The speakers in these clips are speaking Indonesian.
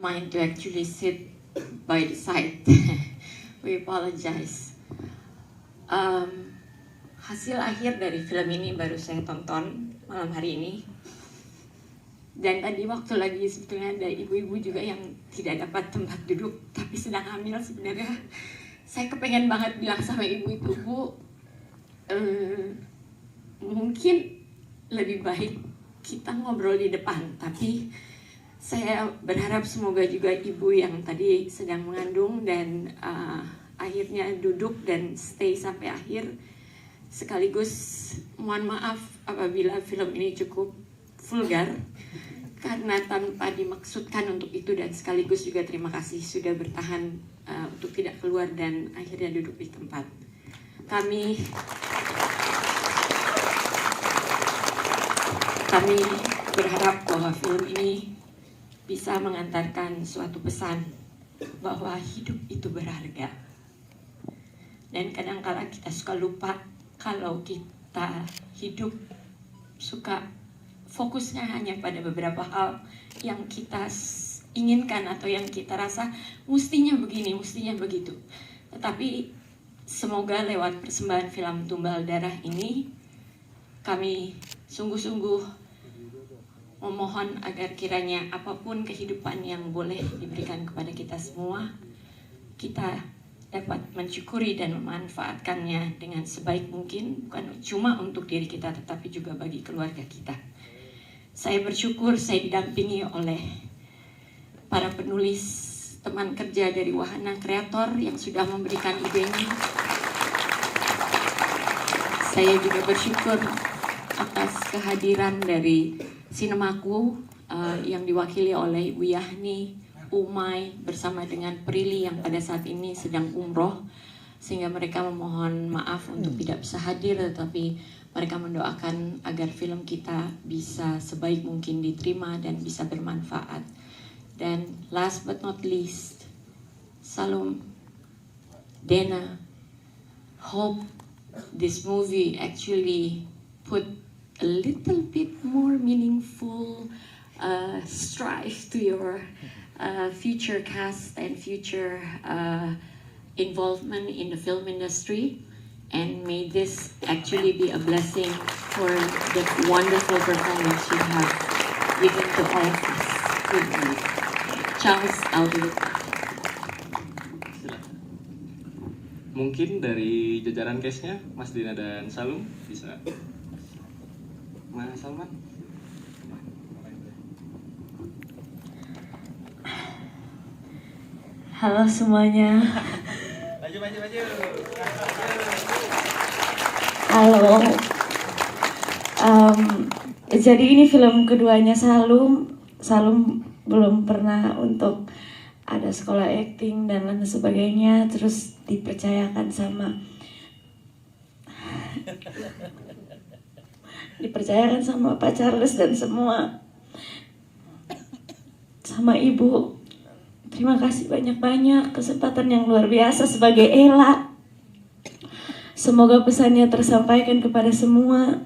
mind to actually sit by the side. We apologize. Hasil akhir dari film ini baru saya tonton malam hari ini. Dan tadi waktu lagi sebetulnya ada ibu-ibu juga yang tidak dapat tempat duduk tapi sedang hamil sebenarnya. Saya kepengen banget bilang sama ibu itu, Bu, mungkin lebih baik kita ngobrol di depan. Tapi saya berharap semoga juga ibu yang tadi sedang mengandung dan akhirnya duduk dan stay sampai akhir. Sekaligus mohon maaf apabila film ini cukup vulgar karena tanpa dimaksudkan untuk itu, dan sekaligus juga terima kasih sudah bertahan untuk tidak keluar dan akhirnya duduk di tempat. Kami berharap bahwa film ini bisa mengantarkan suatu pesan bahwa hidup itu berharga. Dan kadang-kala kita suka lupa kalau kita hidup suka fokusnya hanya pada beberapa hal yang kita inginkan atau yang kita rasa mestinya begini, mestinya begitu. Tetapi semoga lewat persembahan film Tumbal Darah ini kami sungguh-sungguh memohon agar kiranya apapun kehidupan yang boleh diberikan kepada kita semua, kita dapat mensyukuri dan memanfaatkannya dengan sebaik mungkin, bukan cuma untuk diri kita tetapi juga bagi keluarga kita. Saya bersyukur saya didampingi oleh para penulis, teman kerja dari Wahana Kreator yang sudah memberikan idenya. Saya juga bersyukur atas kehadiran dari Sinemaku yang diwakili oleh Ibu Yahni, Umay bersama dengan Prilly yang pada saat ini sedang umroh, sehingga mereka memohon maaf untuk tidak bisa hadir, tetapi mereka mendoakan agar film kita bisa sebaik mungkin diterima dan bisa bermanfaat. Dan last but not least, Salum, Dena, hope this movie actually put a little bit more meaningful strive to your future cast and future involvement in the film industry, and may this actually be a blessing for the wonderful performance you have given to all of us. Good night. Charles Aldo. Mungkin dari jajaran case-nya Mas Dina dan Salum bisa. Mas Salman. Halo semuanya. Maju. Halo. Jadi ini film keduanya Salum. Salum belum pernah untuk ada sekolah acting dan lain sebagainya, terus dipercayakan sama Pak Charles dan semua sama Ibu. Terima kasih banyak-banyak, kesempatan yang luar biasa sebagai Ella. Semoga pesannya tersampaikan kepada semua.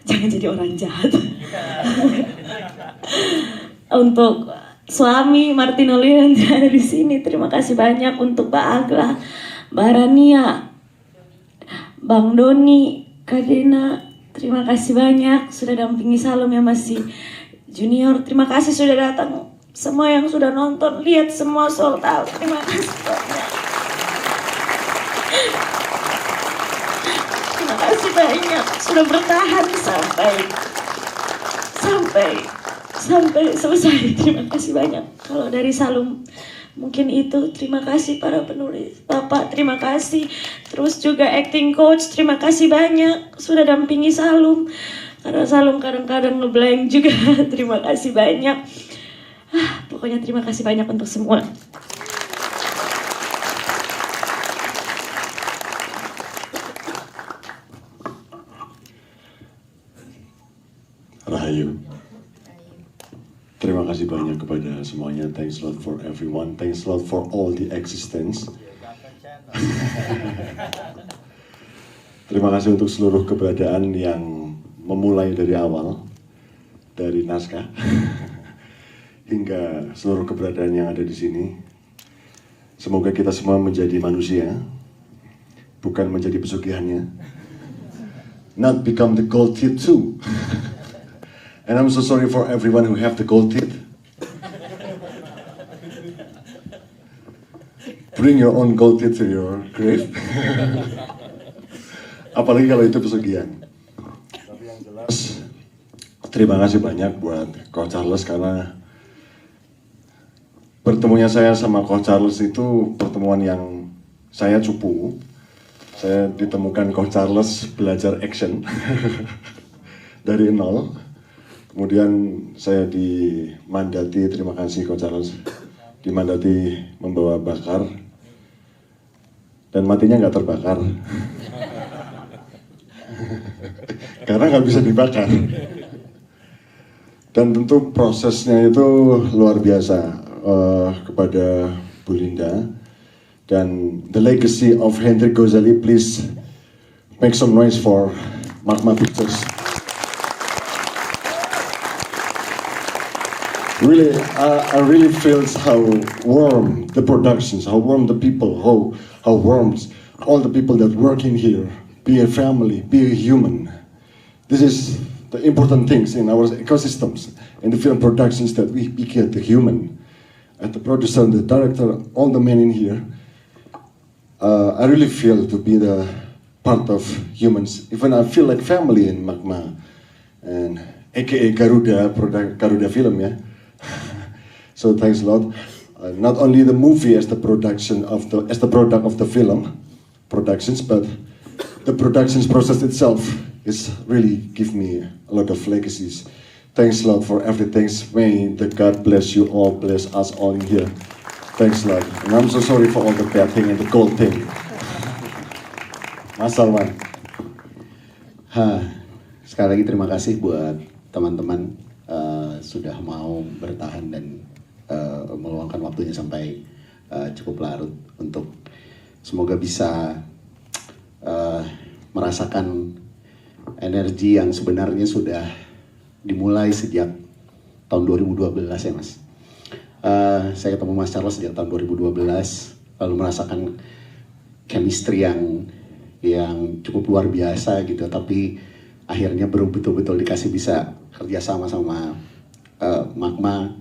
Jangan jadi orang jahat. Untuk suami Martinoli yang ada di sini, terima kasih banyak. Untuk Mbak Agla, Mbak Rania, Bang Doni, Kak Dena, terima kasih banyak sudah dampingi Salum yang masih junior. Terima kasih sudah datang. Semua yang sudah nonton, lihat semua sold out. Terima kasih banyak. Terima kasih banyak sudah bertahan sampai selesai. Terima kasih banyak. Kalau dari Salum mungkin itu. Terima kasih para penulis. Bapak terima kasih. Terus juga acting coach, terima kasih banyak sudah dampingi Salum. Karena Salum kadang-kadang ngeblank juga. Terima kasih banyak. Pokoknya terima kasih banyak untuk semua. Rahayu. Terima kasih banyak kepada semuanya. Thanks a lot for everyone. Thanks a lot for all the existence. Terima kasih untuk seluruh keberadaan yang memulai dari awal. dari naskah hingga seluruh keberadaan yang ada di sini. Semoga kita semua menjadi manusia, bukan menjadi pesugihannya. Not become the gold teeth too. And I'm so sorry for everyone who have the gold teeth. Bring your own gold teeth to your grave. Apalagi kalau itu pesugihan. Tapi yang jelas, terima kasih banyak buat Coach Charles karena pertemuannya saya sama Coach Charles itu pertemuan yang saya cupu. Saya ditemukan Coach Charles belajar action dari nol. Kemudian saya dimandati, terima kasih Coach Charles, dimandati membawa bakar dan matinya nggak terbakar karena nggak bisa dibakar. Dan tentu prosesnya itu luar biasa kepada Bu Linda dan the legacy of Hendrik Gozali. Please make some noise for Magma Pictures. Really, I really feel how warm the productions, how warm the people, how warm all the people that work in here. Be a family, be a human. This is the important things in our ecosystems, in the film productions, that we get the human. And the producer, the director, all the men in here, I really feel to be the part of humans. Even I feel like family in Magma, and AKA Garuda Film, yeah. So thanks a lot. Not only the movie as the production of as the product of the film productions, but the productions process itself is really give me a lot of legacies. Thanks a lot for everything. May the God bless you all, bless us all in here. Thanks a lot. And I'm so sorry for all the bad thing and the gold thing. Mas Salman. Sekali lagi terima kasih buat teman-teman sudah mau bertahan dan meluangkan waktunya sampai cukup larut untuk semoga bisa merasakan energi yang sebenarnya sudah dimulai sejak tahun 2012 ya Mas. Saya ketemu Mas Charles sejak tahun 2012, lalu merasakan chemistry yang cukup luar biasa gitu, tapi akhirnya baru betul-betul dikasih bisa kerjasama sama Magma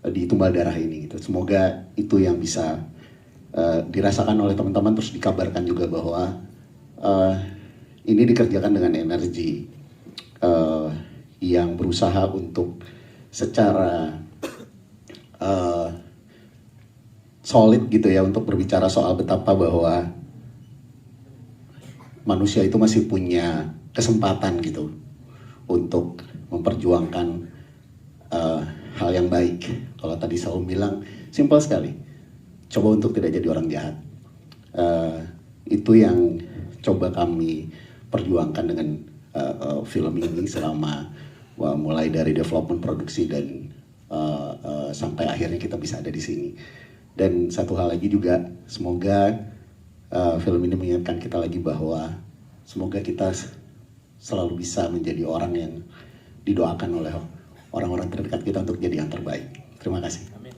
di Tumbal Darah ini gitu. Semoga itu yang bisa dirasakan oleh teman-teman, terus dikabarkan juga bahwa ini dikerjakan dengan energi yang berusaha untuk secara solid gitu ya, untuk berbicara soal betapa bahwa manusia itu masih punya kesempatan gitu untuk memperjuangkan hal yang baik. Kalau tadi Saum bilang, simpel sekali, coba untuk tidak jadi orang jahat. Itu yang coba kami perjuangkan dengan film ini selama mulai dari development, produksi, dan sampai akhirnya kita bisa ada di sini. Dan satu hal lagi juga, semoga film ini mengingatkan kita lagi bahwa semoga kita selalu bisa menjadi orang yang didoakan oleh orang-orang terdekat kita untuk jadi yang terbaik. Terima kasih. Amin.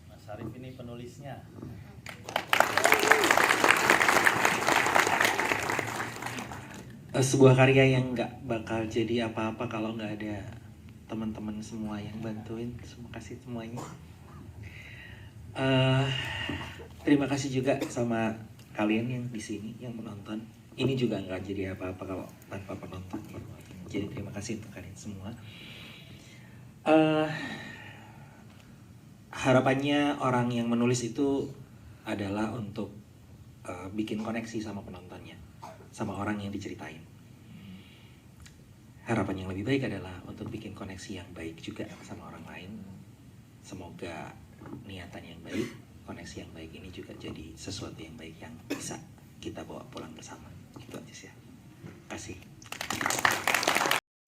Mas Arif ini penulisnya. Sebuah karya yang nggak bakal jadi apa-apa kalau nggak ada teman-teman semua yang bantuin. Terima kasih semuanya. Terima kasih juga sama kalian yang di sini yang menonton. Ini juga nggak jadi apa-apa kalau tanpa penonton. Jadi terima kasih untuk kalian semua. Harapannya orang yang menulis itu adalah untuk bikin koneksi sama penontonnya, sama orang yang diceritain. Harapan yang lebih baik adalah untuk bikin koneksi yang baik juga sama orang lain. Semoga niatan yang baik, koneksi yang baik ini juga jadi sesuatu yang baik yang bisa kita bawa pulang bersama. Itu aja sih ya. Terima kasih.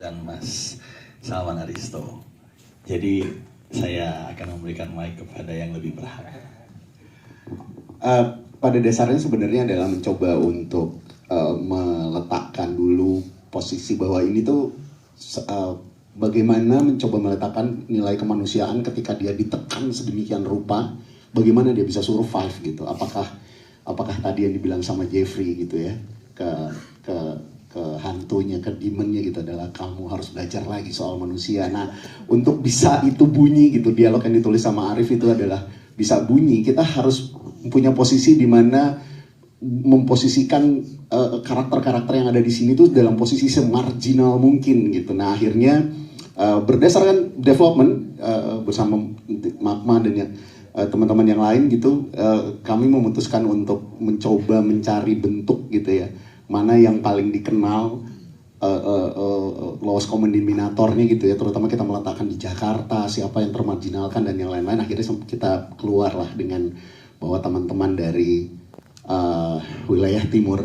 Dan Mas Salman Aristo. Jadi saya akan memberikan mic kepada yang lebih berhak. Pada dasarnya sebenarnya adalah mencoba untuk meletakkan dulu posisi bahwa ini tuh bagaimana mencoba meletakkan nilai kemanusiaan ketika dia ditekan sedemikian rupa, bagaimana dia bisa survive gitu. Apakah tadi yang dibilang sama Jeffrey gitu ya, ke hantunya, ke demonnya gitu adalah kamu harus belajar lagi soal manusia. Nah, untuk bisa itu bunyi gitu, dialog yang ditulis sama Arif itu adalah bisa bunyi, kita harus punya posisi di mana memposisikan karakter-karakter yang ada di sini tuh dalam posisi semarginal mungkin gitu. Nah, akhirnya berdasarkan development bersama Magma dan teman-teman yang lain gitu, kami memutuskan untuk mencoba mencari bentuk gitu ya, mana yang paling dikenal, lowest common denominatornya gitu ya, terutama kita meletakkan di Jakarta, siapa yang termarginalkan dan yang lain-lain. Akhirnya kita keluarlah dengan bahwa teman-teman dari wilayah timur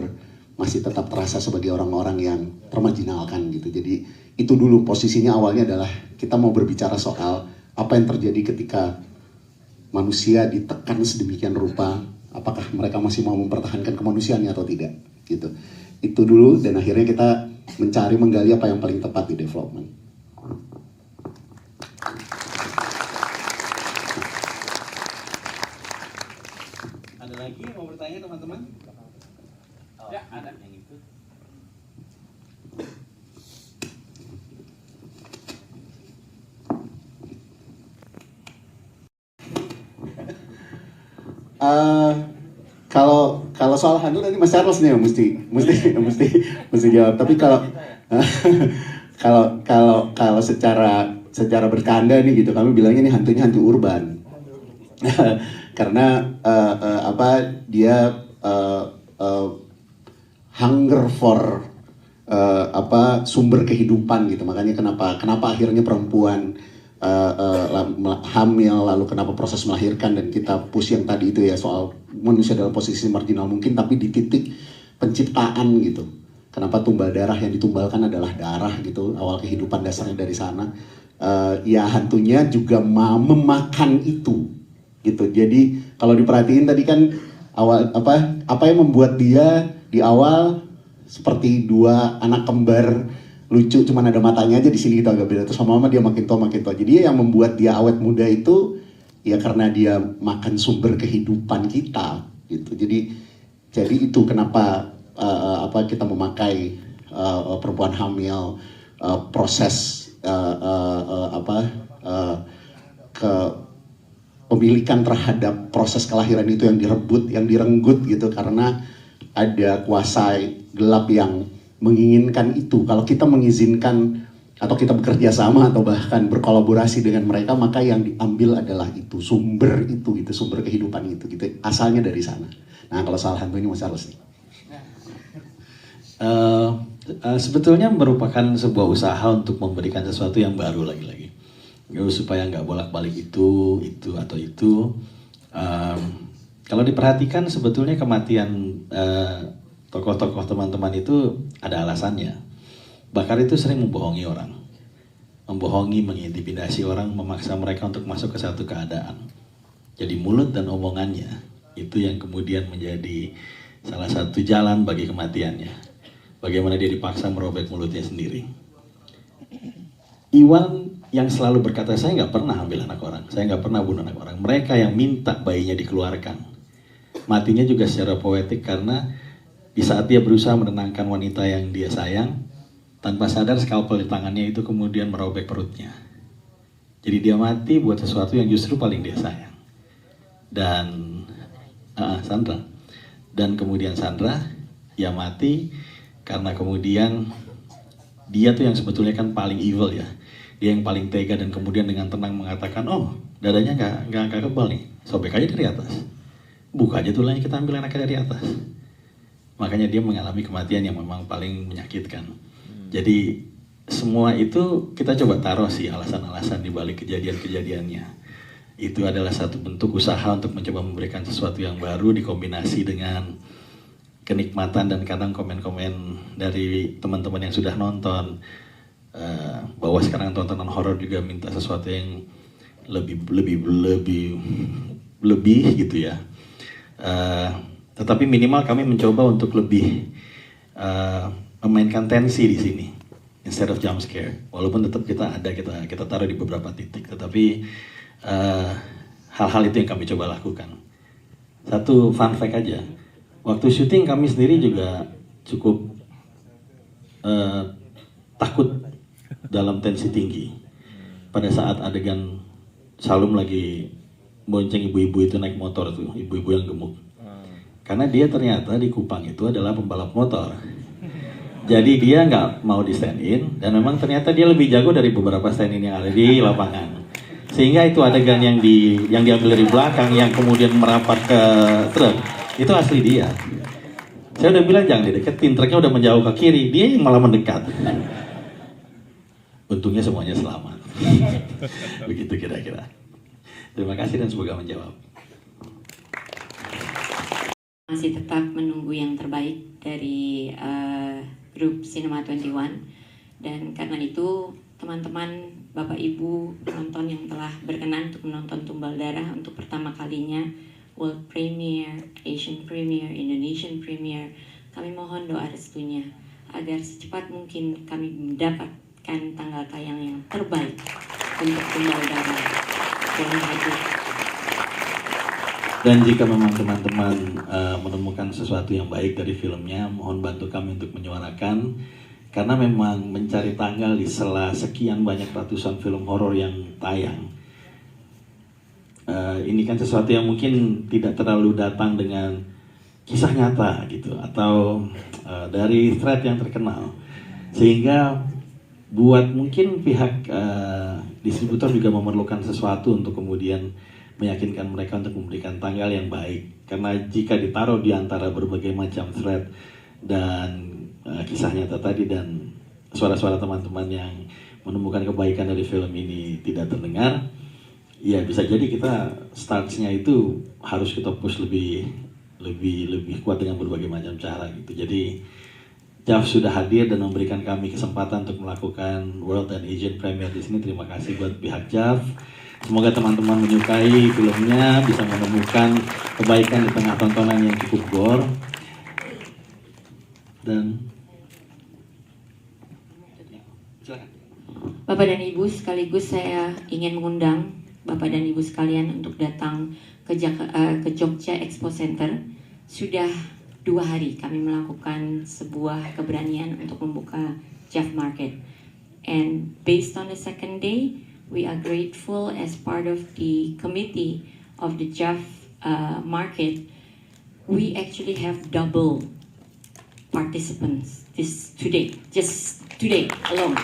masih tetap terasa sebagai orang-orang yang termarginalkan gitu. Jadi itu dulu posisinya awalnya adalah kita mau berbicara soal apa yang terjadi ketika manusia ditekan sedemikian rupa, apakah mereka masih mau mempertahankan kemanusiaannya atau tidak gitu. Itu dulu, dan akhirnya kita mencari menggali apa yang paling tepat di development. Ada lagi yang mau bertanya teman-teman? Ya, ada yang itu. Kalau soal handle nanti Mas Charles nih yang mesti jawab. Tapi kalau secara bercanda nih gitu, kami bilangnya ini hantunya hantu urban. Karena dia hunger for sumber kehidupan gitu. Makanya kenapa akhirnya perempuan hamil, lalu kenapa proses melahirkan, dan kita push yang tadi itu ya soal manusia dalam posisi marginal mungkin tapi di titik penciptaan gitu. Kenapa tumbal darah, yang ditumbalkan adalah darah gitu, awal kehidupan dasarnya dari sana. Ya hantunya juga memakan itu gitu. Jadi kalau diperhatiin tadi kan awal apa yang membuat dia di awal seperti dua anak kembar lucu, cuman ada matanya aja di sini gitu agak beda. Terus lama-lama dia makin tua. Jadi yang membuat dia awet muda itu ya karena dia makan sumber kehidupan kita gitu. Jadi itu kenapa kita memakai perempuan hamil, proses pemilikan terhadap proses kelahiran itu yang direbut, yang direnggut gitu, karena ada kuasa gelap yang menginginkan itu. Kalau kita mengizinkan atau kita bekerja sama atau bahkan berkolaborasi dengan mereka, maka yang diambil adalah itu sumber kehidupan itu gitu, asalnya dari sana. Nah, kalau soal hantu ini Mas Charles nih. Sebetulnya merupakan sebuah usaha untuk memberikan sesuatu yang baru lagi-lagi, supaya nggak bolak-balik itu atau itu. Kalau diperhatikan sebetulnya kematian tokoh-tokoh teman-teman itu ada alasannya. Bakar itu sering membohongi orang, mengintimidasi orang, memaksa mereka untuk masuk ke satu keadaan. Jadi mulut dan omongannya itu yang kemudian menjadi salah satu jalan bagi kematiannya. Bagaimana dia dipaksa merobek mulutnya sendiri. Iwan yang selalu berkata, saya nggak pernah ambil anak orang, saya nggak pernah bunuh anak orang. Mereka yang minta bayinya dikeluarkan. Matinya juga secara poetik karena di saat dia berusaha menenangkan wanita yang dia sayang, tanpa sadar skalpel di tangannya itu kemudian merobek perutnya. Jadi dia mati buat sesuatu yang justru paling dia sayang. Dan Sandra. Dan kemudian Sandra, ya mati karena kemudian dia tuh yang sebetulnya kan paling evil ya. Dia yang paling tega dan kemudian dengan tenang mengatakan, oh dadanya nggak kebal nih, sobek aja dari atas. Buka aja tulangnya, kita ambil anaknya dari atas. Makanya dia mengalami kematian yang memang paling menyakitkan. Jadi semua itu kita coba taruh sih alasan-alasan di balik kejadian-kejadiannya. Itu adalah satu bentuk usaha untuk mencoba memberikan sesuatu yang baru dikombinasi dengan kenikmatan dan kadang komen-komen dari teman-teman yang sudah nonton. Bahwa sekarang tontonan horor juga minta sesuatu yang lebih gitu ya. Tetapi minimal kami mencoba untuk lebih memainkan tensi di sini instead of jump scare. Walaupun tetap kita taruh di beberapa titik, tetapi hal-hal itu yang kami coba lakukan. Satu fun fact aja, waktu syuting kami sendiri juga cukup takut dalam tensi tinggi. Pada saat adegan Salum lagi bonceng ibu-ibu itu naik motor tuh, ibu-ibu yang gemuk. Karena dia ternyata di Kupang itu adalah pembalap motor. Jadi dia nggak mau di stand in, dan memang ternyata dia lebih jago dari beberapa stand in yang ada di lapangan. Sehingga itu adegan yang diambil dari belakang yang kemudian merapat ke truk, itu asli dia. Saya udah bilang jangan dideketin, truknya udah menjauh ke kiri, dia yang malah mendekat. Untungnya semuanya selamat. Begitu kira-kira. Terima kasih dan semoga menjawab. Masih tetap menunggu yang terbaik dari grup Cinema 21, dan karena itu teman-teman, Bapak Ibu penonton yang telah berkenan untuk menonton Tumbal Darah untuk pertama kalinya, World Premiere, Asian Premiere, Indonesian Premiere, kami mohon doa restunya agar secepat mungkin kami mendapatkan tanggal tayang yang terbaik untuk Tumbal Darah. Terima kasih. Dan jika memang teman-teman menemukan sesuatu yang baik dari filmnya, mohon bantu kami untuk menyuarakan. Karena memang mencari tanggal di sela sekian banyak ratusan film horor yang tayang. Ini kan sesuatu yang mungkin tidak terlalu datang dengan kisah nyata gitu, atau dari thread yang terkenal. Sehingga buat mungkin pihak distributor juga memerlukan sesuatu untuk kemudian meyakinkan mereka untuk memberikan tanggal yang baik. Karena jika ditaruh di antara berbagai macam thread dan kisah nyata tadi dan suara-suara teman-teman yang menemukan kebaikan dari film ini tidak terdengar, ya bisa jadi kita startsnya itu harus kita push lebih kuat dengan berbagai macam cara gitu. Jadi JAV sudah hadir dan memberikan kami kesempatan untuk melakukan World and Asian Premiere di sini. Terima kasih buat pihak JAV. Semoga teman-teman menyukai filmnya, bisa menemukan kebaikan di tengah tontonan yang cukup gore. Dan silakan. Bapak dan Ibu, sekaligus saya ingin mengundang Bapak dan Ibu sekalian untuk datang ke Jogja Expo Center. Sudah 2 hari kami melakukan sebuah keberanian untuk membuka JAV Market. And based on the second day, we are grateful as part of the committee of the JAV Market. We actually have double participants just today alone.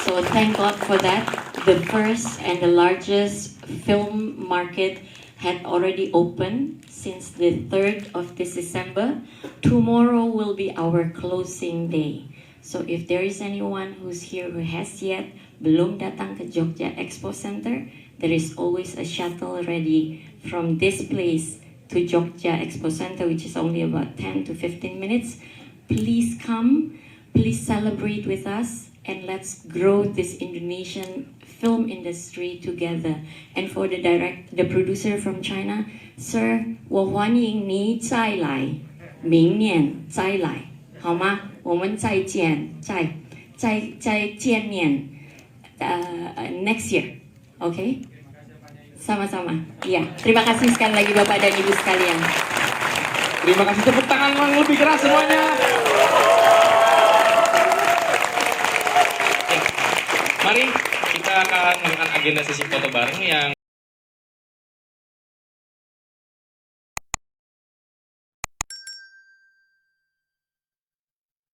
So thank God for that. The first and the largest film market had already opened since the 3rd of this December. Tomorrow will be our closing day. So if there is anyone who's here who has yet belum datang ke Jogja Expo Center, there is always a shuttle ready from this place to Jogja Expo Center, which is only about 10 to 15 minutes. Please come, please celebrate with us, and let's grow this Indonesian film industry together. And for the producer from China, Sir, 我欢迎你再来，明年再来，好吗？我们再见面，next year, okay? Sama-sama. Iya, terima kasih sekali lagi Bapak dan Ibu sekalian. Terima kasih, tepuk tangan yang lebih keras semuanya. Mari kita akan melakukan agenda sesi foto bareng yang